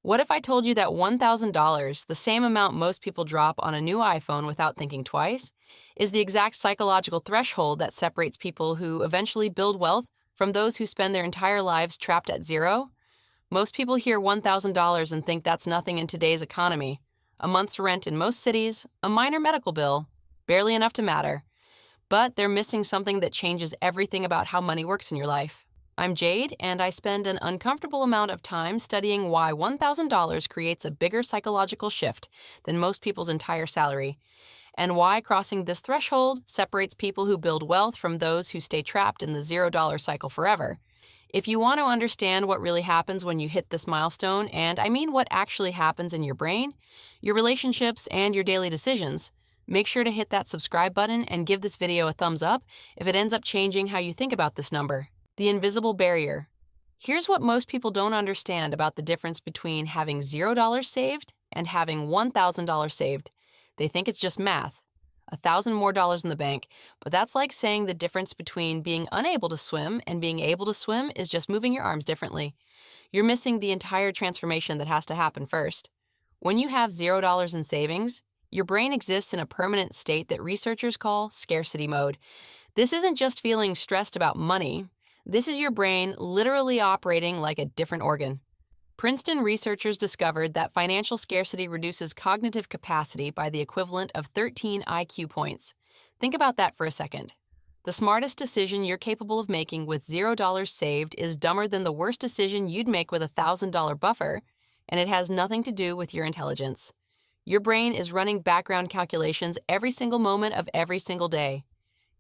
What if I told you that $1,000, the same amount most people drop on a new iPhone without thinking twice, is the exact psychological threshold that separates people who eventually build wealth from those who spend their entire lives trapped at zero? Most people hear $1,000 and think that's nothing in today's economy. A month's rent in most cities, a minor medical bill, barely enough to matter. But they're missing something that changes everything about how money works in your life. I'm Jade, and I spend an uncomfortable amount of time studying why $1,000 creates a bigger psychological shift than most people's entire salary, and why crossing this threshold separates people who build wealth from those who stay trapped in the $0 cycle forever. If you want to understand what really happens when you hit this milestone, and I mean what actually happens in your brain, your relationships, and your daily decisions, make sure to hit that subscribe button and give this video a thumbs up if it ends up changing how you think about this number. The invisible barrier. Here's what most people don't understand about the difference between having $0 saved and having $1,000 saved. They think it's just math, $1,000 more in the bank, but that's like saying the difference between being unable to swim and being able to swim is just moving your arms differently. You're missing the entire transformation that has to happen first. When you have $0 in savings, your brain exists in a permanent state that researchers call scarcity mode. This isn't just feeling stressed about money. This is your brain literally operating like a different organ. Princeton researchers discovered that financial scarcity reduces cognitive capacity by the equivalent of 13 IQ points. Think about that for a second. The smartest decision you're capable of making with $0 saved is dumber than the worst decision you'd make with a $1,000 buffer, and it has nothing to do with your intelligence. Your brain is running background calculations every single moment of every single day.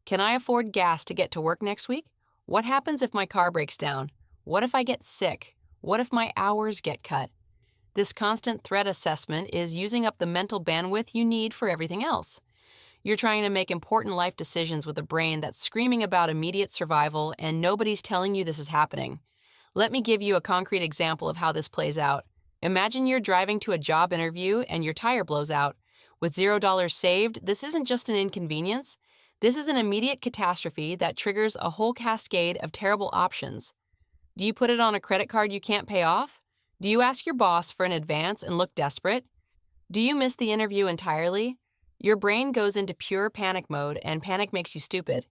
Can I afford gas to get to work next week? What happens if my car breaks down? What if I get sick? What if my hours get cut? This constant threat assessment is using up the mental bandwidth you need for everything else. You're trying to make important life decisions with a brain that's screaming about immediate survival, and nobody's telling you this is happening. Let me give you a concrete example of how this plays out. Imagine you're driving to a job interview and your tire blows out. With $0 saved, this isn't just an inconvenience. This is an immediate catastrophe that triggers a whole cascade of terrible options. Do you put it on a credit card you can't pay off? Do you ask your boss for an advance and look desperate? Do you miss the interview entirely? Your brain goes into pure panic mode, and panic makes you stupid.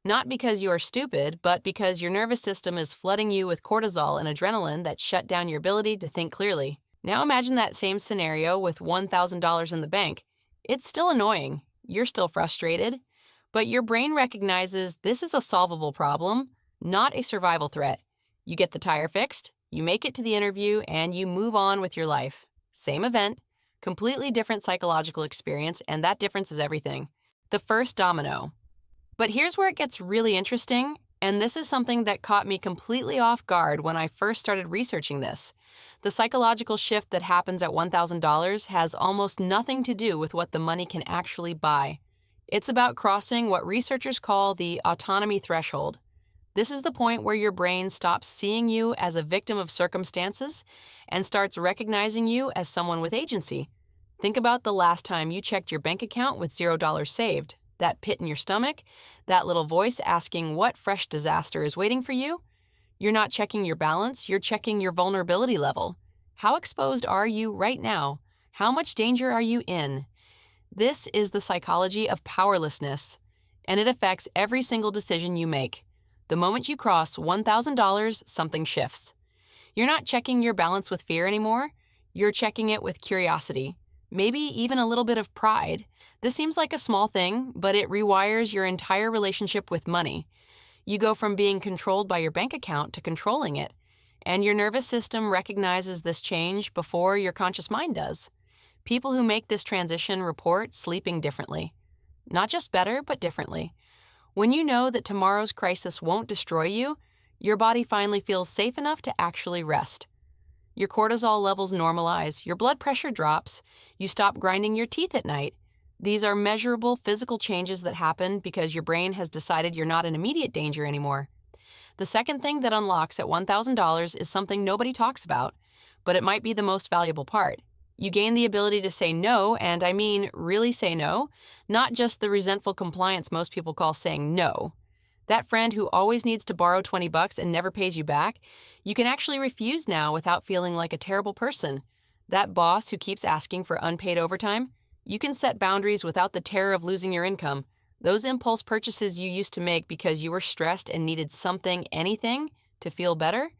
Not because you are stupid, but because your nervous system is flooding you with cortisol and adrenaline that shut down your ability to think clearly. Now imagine that same scenario with $1,000 in the bank. It's still annoying. You're still frustrated. But your brain recognizes this is a solvable problem, not a survival threat. You get the tire fixed, you make it to the interview, and you move on with your life. Same event, completely different psychological experience, and that difference is everything. The first domino. But here's where it gets really interesting, and this is something that caught me completely off guard when I first started researching this. The psychological shift that happens at $1,000 has almost nothing to do with what the money can actually buy. It's about crossing what researchers call the autonomy threshold. This is the point where your brain stops seeing you as a victim of circumstances and starts recognizing you as someone with agency. Think about the last time you checked your bank account with $0 saved. That pit in your stomach, that little voice asking what fresh disaster is waiting for you. You're not checking your balance, you're checking your vulnerability level. How exposed are you right now? How much danger are you in? This is the psychology of powerlessness, and it affects every single decision you make. The moment you cross $1,000, something shifts. You're not checking your balance with fear anymore. You're checking it with curiosity, maybe even a little bit of pride. This seems like a small thing, but it rewires your entire relationship with money. You go from being controlled by your bank account to controlling it, and your nervous system recognizes this change before your conscious mind does. People who make this transition report sleeping differently. Not just better, but differently. When you know that tomorrow's crisis won't destroy you, your body finally feels safe enough to actually rest. Your cortisol levels normalize, your blood pressure drops, you stop grinding your teeth at night. These are measurable physical changes that happen because your brain has decided you're not in immediate danger anymore. The second thing that unlocks at $1,000 is something nobody talks about, but it might be the most valuable part. You gain the ability to say no, and I mean really say no, not just the resentful compliance most people call saying no. That friend who always needs to borrow $20 and never pays you back, you can actually refuse now without feeling like a terrible person. That boss who keeps asking for unpaid overtime? You can set boundaries without the terror of losing your income. Those impulse purchases you used to make because you were stressed and needed something, anything, to feel better,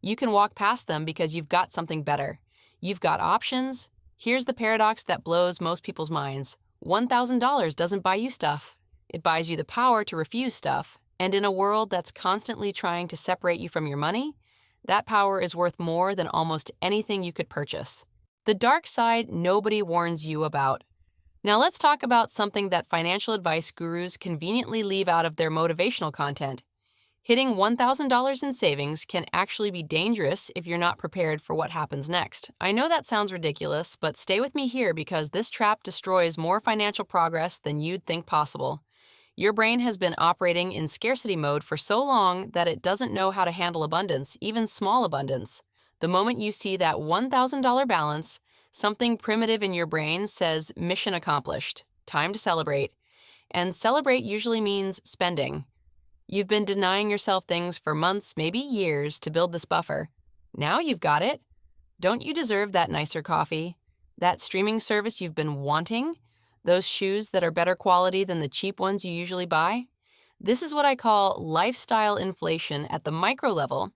you can walk past them because you've got something better. You've got options. Here's the paradox that blows most people's minds. $1,000 doesn't buy you stuff. It buys you the power to refuse stuff. And in a world that's constantly trying to separate you from your money, that power is worth more than almost anything you could purchase. The dark side nobody warns you about. Now let's talk about something that financial advice gurus conveniently leave out of their motivational content. Hitting $1,000 in savings can actually be dangerous if you're not prepared for what happens next. I know that sounds ridiculous, but stay with me here because this trap destroys more financial progress than you'd think possible. Your brain has been operating in scarcity mode for so long that it doesn't know how to handle abundance, even small abundance. The moment you see that $1,000 balance, something primitive in your brain says mission accomplished, time to celebrate. And celebrate usually means spending. You've been denying yourself things for months, maybe years, to build this buffer. Now you've got it. Don't you deserve that nicer coffee? That streaming service you've been wanting? Those shoes that are better quality than the cheap ones you usually buy? This is what I call lifestyle inflation at the micro level,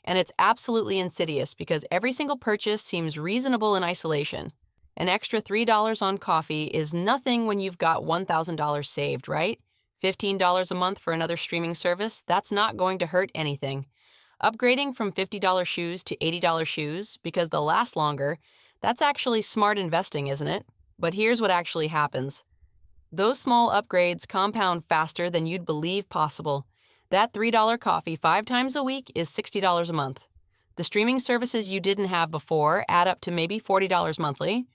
and it's absolutely insidious because every single purchase seems reasonable in isolation. An extra $3 on coffee is nothing when you've got $1,000 saved, right? $15 a month for another streaming service, that's not going to hurt anything. Upgrading from $50 shoes to $80 shoes, because they'll last longer, that's actually smart investing, isn't it? But here's what actually happens. Those small upgrades compound faster than you'd believe possible. That $3 coffee 5 times a week is $60 a month. The streaming services you didn't have before add up to maybe $40 monthly.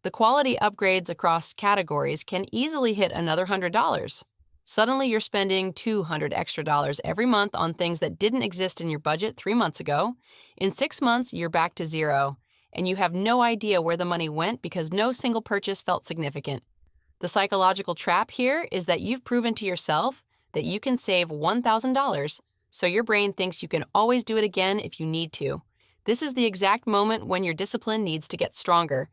The quality upgrades across categories can easily hit another $100. Suddenly, you're spending $200 extra every month on things that didn't exist in your budget 3 months ago. In 6 months, you're back to zero, and you have no idea where the money went because no single purchase felt significant. The psychological trap here is that you've proven to yourself that you can save $1,000, so your brain thinks you can always do it again if you need to. This is the exact moment when your discipline needs to get stronger,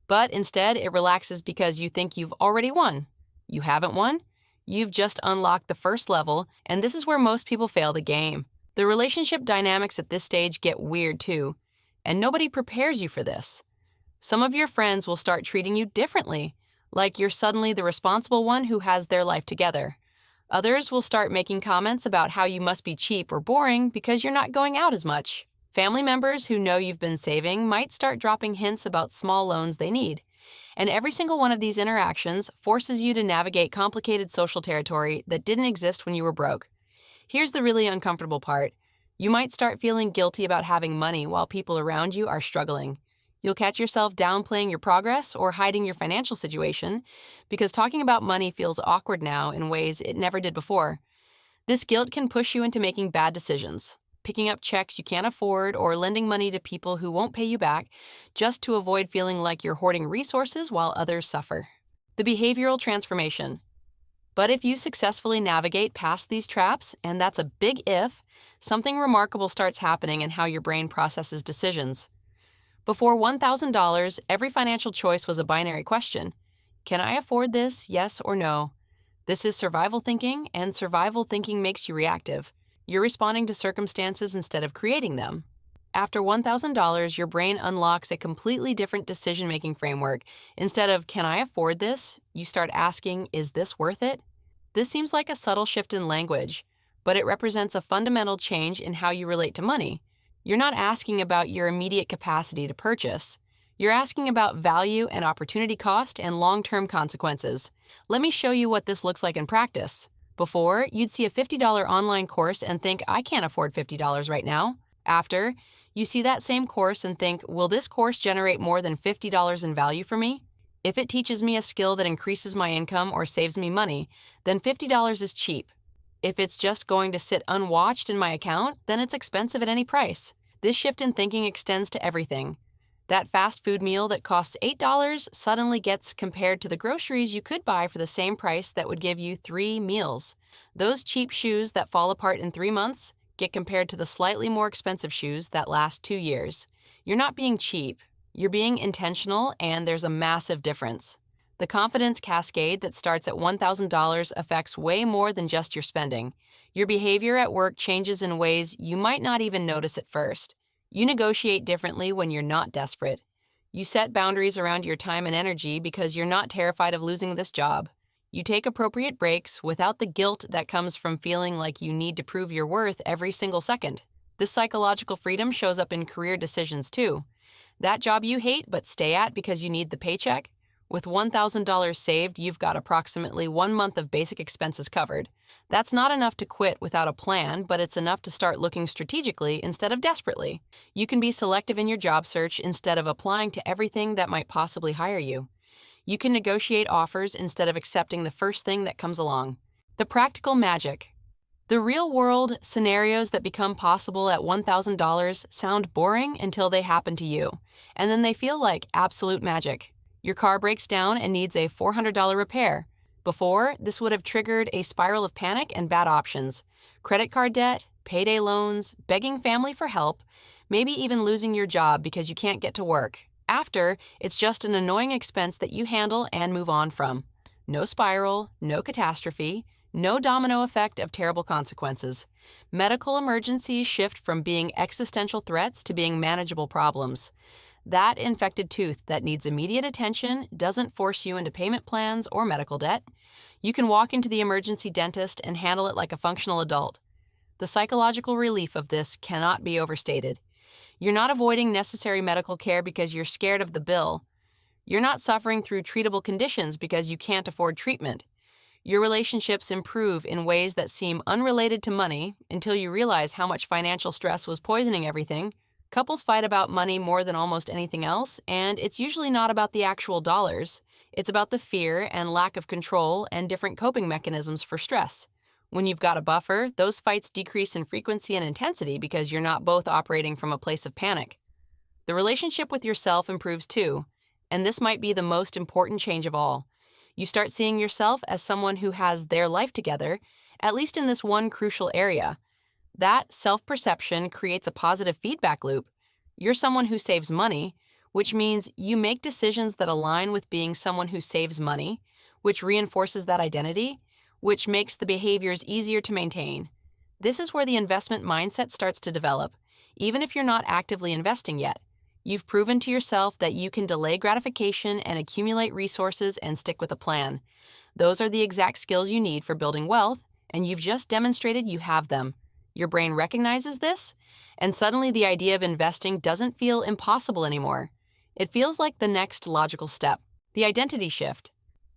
but instead it relaxes because you think you've already won. You haven't won. You've just unlocked the first level, and this is where most people fail the game. The relationship dynamics at this stage get weird too, and nobody prepares you for this. Some of your friends will start treating you differently, like you're suddenly the responsible one who has their life together. Others will start making comments about how you must be cheap or boring because you're not going out as much. Family members who know you've been saving might start dropping hints about small loans they need. And every single one of these interactions forces you to navigate complicated social territory that didn't exist when you were broke. Here's the really uncomfortable part. You might start feeling guilty about having money while people around you are struggling. You'll catch yourself downplaying your progress or hiding your financial situation because talking about money feels awkward now in ways it never did before. This guilt can push you into making bad decisions, picking up checks you can't afford or lending money to people who won't pay you back just to avoid feeling like you're hoarding resources while others suffer. The behavioral transformation. But if you successfully navigate past these traps, and that's a big if, something remarkable starts happening in how your brain processes decisions. Before $1,000, every financial choice was a binary question. Can I afford this, yes or no? This is survival thinking, and survival thinking makes you reactive. You're responding to circumstances instead of creating them. After $1,000, your brain unlocks a completely different decision-making framework. Instead of, can I afford this? You start asking, is this worth it? This seems like a subtle shift in language, but it represents a fundamental change in how you relate to money. You're not asking about your immediate capacity to purchase. You're asking about value and opportunity cost and long-term consequences. Let me show you what this looks like in practice. Before, you'd see a $50 online course and think, I can't afford $50 right now. After, you see that same course and think, will this course generate more than $50 in value for me? If it teaches me a skill that increases my income or saves me money, then $50 is cheap. If it's just going to sit unwatched in my account, then it's expensive at any price. This shift in thinking extends to everything. That fast food meal that costs $8 suddenly gets compared to the groceries you could buy for the same price that would give you 3 meals. Those cheap shoes that fall apart in 3 months get compared to the slightly more expensive shoes that last 2 years. You're not being cheap. You're being intentional, and there's a massive difference. The confidence cascade that starts at $1,000 affects way more than just your spending. Your behavior at work changes in ways you might not even notice at first. You negotiate differently when you're not desperate. You set boundaries around your time and energy because you're not terrified of losing this job. You take appropriate breaks without the guilt that comes from feeling like you need to prove your worth every single second. This psychological freedom shows up in career decisions too. That job you hate but stay at because you need the paycheck? With $1,000 saved, you've got approximately 1 month of basic expenses covered. That's not enough to quit without a plan, but it's enough to start looking strategically instead of desperately. You can be selective in your job search instead of applying to everything that might possibly hire you. You can negotiate offers instead of accepting the first thing that comes along. The practical magic. The real-world scenarios that become possible at $1,000 sound boring until they happen to you, and then they feel like absolute magic. Your car breaks down and needs a $400 repair. Before, this would have triggered a spiral of panic and bad options. Credit card debt, payday loans, begging family for help, maybe even losing your job because you can't get to work. After, it's just an annoying expense that you handle and move on from. No spiral, no catastrophe, no domino effect of terrible consequences. Medical emergencies shift from being existential threats to being manageable problems. That infected tooth that needs immediate attention doesn't force you into payment plans or medical debt. You can walk into the emergency dentist and handle it like a functional adult. The psychological relief of this cannot be overstated. You're not avoiding necessary medical care because you're scared of the bill. You're not suffering through treatable conditions because you can't afford treatment. Your relationships improve in ways that seem unrelated to money until you realize how much financial stress was poisoning everything. Couples fight about money more than almost anything else, and it's usually not about the actual dollars. It's about the fear and lack of control and different coping mechanisms for stress. When you've got a buffer, those fights decrease in frequency and intensity because you're not both operating from a place of panic. The relationship with yourself improves too, and this might be the most important change of all. You start seeing yourself as someone who has their life together, at least in this one crucial area. That self-perception creates a positive feedback loop. You're someone who saves money, which means you make decisions that align with being someone who saves money, which reinforces that identity, which makes the behaviors easier to maintain. This is where the investment mindset starts to develop, even if you're not actively investing yet. You've proven to yourself that you can delay gratification and accumulate resources and stick with a plan. Those are the exact skills you need for building wealth, and you've just demonstrated you have them. Your brain recognizes this, and suddenly the idea of investing doesn't feel impossible anymore. It feels like the next logical step, the identity shift.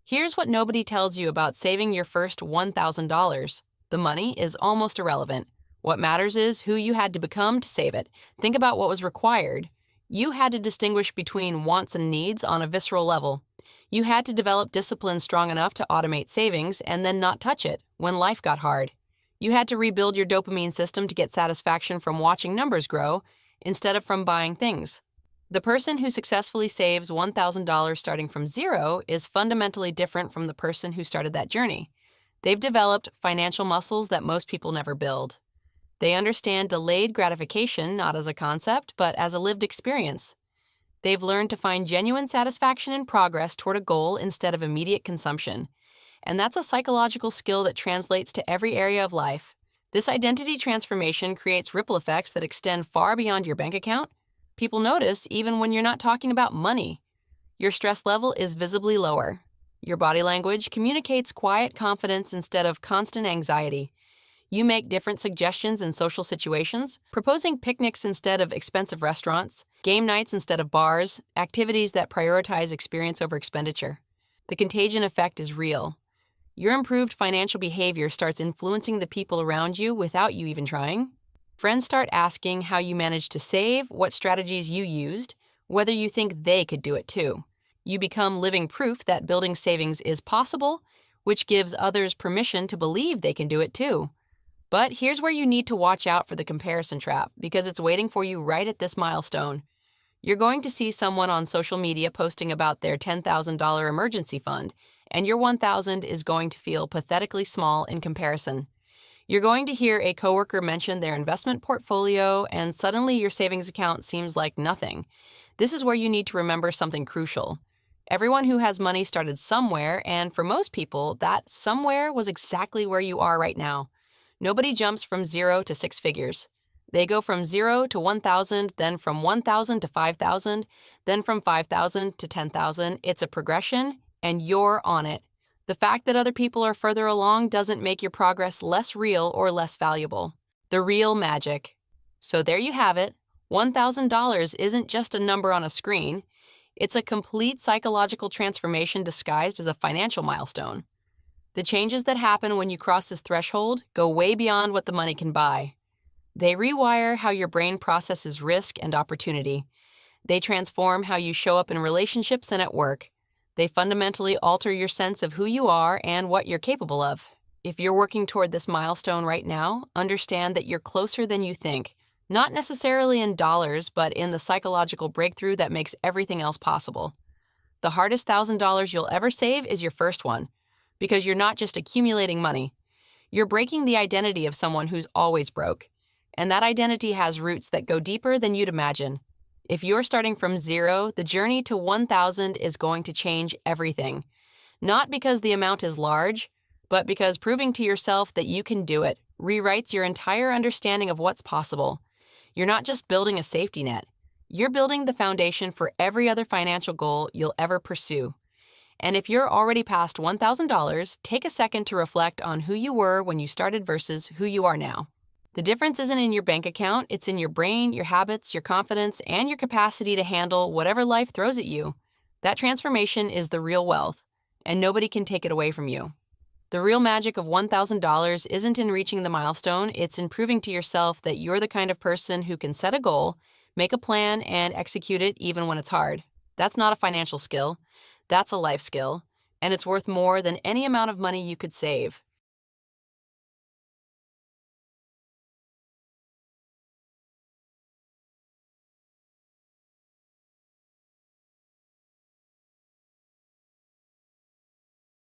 Here's what nobody tells you about saving your first $1,000. The money is almost irrelevant. What matters is who you had to become to save it. Think about what was required. You had to distinguish between wants and needs on a visceral level. You had to develop discipline strong enough to automate savings and then not touch it when life got hard. You had to rebuild your dopamine system to get satisfaction from watching numbers grow instead of from buying things. The person who successfully saves $1,000 starting from zero is fundamentally different from the person who started that journey. They've developed financial muscles that most people never build. They understand delayed gratification not as a concept, but as a lived experience. They've learned to find genuine satisfaction and progress toward a goal instead of immediate consumption. And that's a psychological skill that translates to every area of life. This identity transformation creates ripple effects that extend far beyond your bank account. People notice even when you're not talking about money. Your stress level is visibly lower. Your body language communicates quiet confidence instead of constant anxiety. You make different suggestions in social situations, proposing picnics instead of expensive restaurants, game nights instead of bars, activities that prioritize experience over expenditure. The contagion effect is real. Your improved financial behavior starts influencing the people around you without you even trying. Friends start asking how you managed to save, what strategies you used, whether you think they could do it too. You become living proof that building savings is possible, which gives others permission to believe they can do it too. But here's where you need to watch out for the comparison trap, because it's waiting for you right at this milestone. You're going to see someone on social media posting about their $10,000 emergency fund, and your $1,000 is going to feel pathetically small in comparison. You're going to hear a coworker mention their investment portfolio, and suddenly your savings account seems like nothing. This is where you need to remember something crucial. Everyone who has money started somewhere, and for most people, that somewhere was exactly where you are right now. Nobody jumps from 0 to 6 figures. They go from 0 to 1,000, then from 1,000 to 5,000, then from 5,000 to 10,000. It's a progression, and you're on it. The fact that other people are further along doesn't make your progress less real or less valuable. The real magic. So there you have it. $1,000 isn't just a number on a screen. It's a complete psychological transformation disguised as a financial milestone. The changes that happen when you cross this threshold go way beyond what the money can buy. They rewire how your brain processes risk and opportunity. They transform how you show up in relationships and at work. They fundamentally alter your sense of who you are and what you're capable of. If you're working toward this milestone right now, understand that you're closer than you think, not necessarily in dollars, but in the psychological breakthrough that makes everything else possible. The hardest $1,000 you'll ever save is your first one, because you're not just accumulating money. You're breaking the identity of someone who's always broke, and that identity has roots that go deeper than you'd imagine. If you're starting from 0, the journey to 1,000 is going to change everything. Not because the amount is large, but because proving to yourself that you can do it rewrites your entire understanding of what's possible. You're not just building a safety net. You're building the foundation for every other financial goal you'll ever pursue. And if you're already past $1,000, take a second to reflect on who you were when you started versus who you are now. The difference isn't in your bank account, it's in your brain, your habits, your confidence, and your capacity to handle whatever life throws at you. That transformation is the real wealth, and nobody can take it away from you. The real magic of $1,000 isn't in reaching the milestone, it's in proving to yourself that you're the kind of person who can set a goal, make a plan, and execute it even when it's hard. That's not a financial skill, that's a life skill, and it's worth more than any amount of money you could save.